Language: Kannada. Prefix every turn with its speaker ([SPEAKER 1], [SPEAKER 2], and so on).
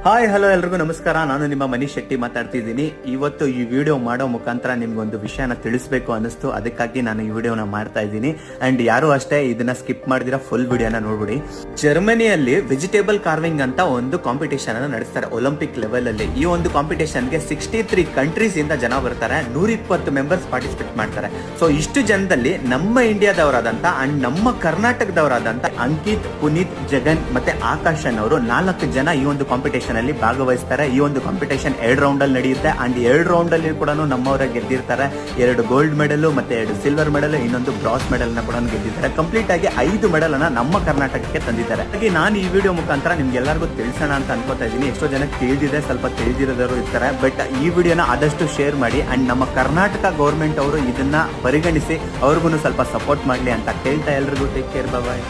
[SPEAKER 1] ಹಾಯ್ ಹಲೋ ಎಲ್ರಿಗೂ ನಮಸ್ಕಾರ. ನಾನು ನಿಮ್ಮ ಮನೀಶ್ ಶೆಟ್ಟಿ ಮಾತಾಡ್ತಿದ್ದೀನಿ. ಇವತ್ತು ಈ ವಿಡಿಯೋ ಮಾಡೋ ಮುಖಾಂತರ ನಿಮ್ಗೊಂದು ವಿಷಯನ ತಿಳಿಸ್ಬೇಕು ಅನ್ನಿಸ್ತು, ಅದಕ್ಕಾಗಿ ನಾನು ಈ ವಿಡಿಯೋನ ಮಾಡ್ತಾ ಇದ್ದೀನಿ. ಅಂಡ್ ಯಾರು ಅಷ್ಟೇ ಇದನ್ನ ಸ್ಕಿಪ್ ಮಾಡಿದಿರಾ ಫುಲ್ ವಿಡಿಯೋನ ನೋಡ್ಬಿಡಿ. ಜರ್ಮನಿಯಲ್ಲಿ ವೆಜಿಟೇಬಲ್ ಕಾರ್ವಿಂಗ್ ಅಂತ ಒಂದು ಕಾಂಪಿಟೇಷನ್ ಅನ್ನು ನಡೆಸ್ತಾರೆ ಒಲಿಂಪಿಕ್ ಲೆವೆಲ್ ಅಲ್ಲಿ. ಈ ಒಂದು ಕಾಂಪಿಟೇಷನ್ಗೆ 63 ಕಂಟ್ರೀಸ್ ಇಂದ ಜನ ಬರ್ತಾರೆ, 120 ಮೆಂಬರ್ಸ್ ಪಾರ್ಟಿಸಿಪೇಟ್ ಮಾಡ್ತಾರೆ. ಸೊ ಇಷ್ಟು ಜನದಲ್ಲಿ ನಮ್ಮ ಇಂಡಿಯಾದವರಾದಂತ ಅಂಡ್ ನಮ್ಮ ಕರ್ನಾಟಕದವರಾದಂತ ಅಂಕಿತ್, ಪುನೀತ್, ಜಗನ್ ಮತ್ತೆ ಆಕಾಶನ್ ಅವರು 4 ಜನ ಈ ಒಂದು ಕಾಂಪಿಟೇಷನ್ ಅಲ್ಲಿ ಭಾಗವಹಿಸ್ತಾರೆ. ಈ ಒಂದು ಕಾಂಪಿಟೇಷನ್ 2 ರೌಂಡ್ ಅಲ್ಲಿ ನಡೆಯುತ್ತೆ. ಅಂಡ್ 2 ರೌಂಡ್ ಅಲ್ಲಿ ಕೂಡ ನಮ್ಮವರ ಗೆದ್ದಿರ್ತಾರೆ. 2 ಗೋಲ್ಡ್ ಮೆಡಲ್ ಮತ್ತೆ 2 ಸಿಲ್ವರ್ ಮೆಡಲ್, ಇನ್ನೊಂದು ಬ್ರಾಸ್ ಮೆಡಲ್ ನ ಕೂಡ ಗೆದ್ದಿದ್ದಾರೆ. ಕಂಪ್ಲೀಟ್ ಆಗಿ 5 ಮೆಡಲ್ ಅನ್ನ ನಮ್ಮ ಕರ್ನಾಟಕಕ್ಕೆ ತಂದಿದ್ದಾರೆ. ಹಾಗೆ ನಾನು ಈ ವಿಡಿಯೋ ಮುಖಾಂತರ ನಿಮ್ಗೆಲ್ಲರಿಗೂ ತಿಳಿಸೋಣ ಅಂತ ಅನ್ಕೋತಾ ಇದ್ದೀನಿ. ಎಷ್ಟೋ ಜನಕ್ಕೆ ತಿಳಿದಿದೆ, ಸ್ವಲ್ಪ ತಿಳಿದಿರೋರು ಇರ್ತಾರೆ. ಬಟ್ ಈ ವಿಡಿಯೋನ ಆದಷ್ಟು ಶೇರ್ ಮಾಡಿ ಅಂಡ್ ನಮ್ಮ ಕರ್ನಾಟಕ ಗೌರ್ಮೆಂಟ್ ಅವರು ಇದನ್ನ ಪರಿಗಣಿಸಿ ಅವ್ರಿಗೂ ಸ್ವಲ್ಪ ಸಪೋರ್ಟ್ ಮಾಡ್ಲಿ ಅಂತ ಕೇಳ್ತಾ ಎಲ್ರಿಗೂ ಟೇಕ್ ಕೇರ್, ಬಾಯ್.